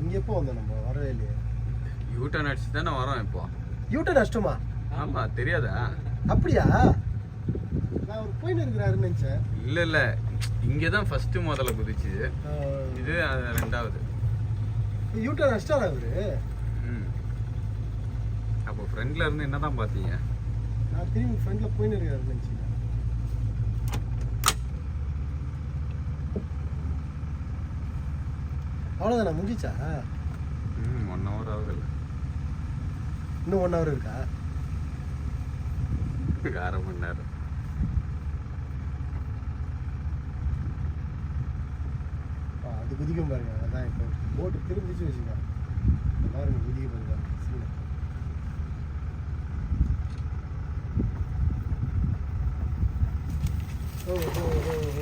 இங்க எப்போ வந்தோம் நம்ம? வரவே இல்லையே. யூட்டர்ன் அடிச்சு தானே வரோம் இப்போ. யூட்டர்ன் அடிச்சிட்டோமா? ஆமா, தெரியாதா? அப்படியா? நான் ஒரு போயின்னு இருக்கிறாருன்னு நினைச்சேன். இல்ல இல்ல, இங்கதான் ஃபர்ஸ்ட் முதல்ல குதிச்சு, இது ரெண்டாவது. யூட்டர்ன் அடிச்சிட்டாரா அவரு? அப்போ ஃப்ரெண்ட்ல இருந்து என்னதான் பாத்தீங்க? நான் திரும்பி ஃப்ரெண்ட்ல போயின்னு இருக்கிறாருன்னு நினைச்சேன். அவ்வளோதானா? முடிஞ்சிச்சா? 1 hour ஆகுது. இன்னும் 1 hour இருக்கா? 1/2 மணி நேரம். அது குதிக்கும் பாருங்க. அதான் இப்போ போட்டு திரும்பிச்சு வச்சுக்கா பாருங்க, குதிக்க பாருங்க. ஓ ஓ ஓ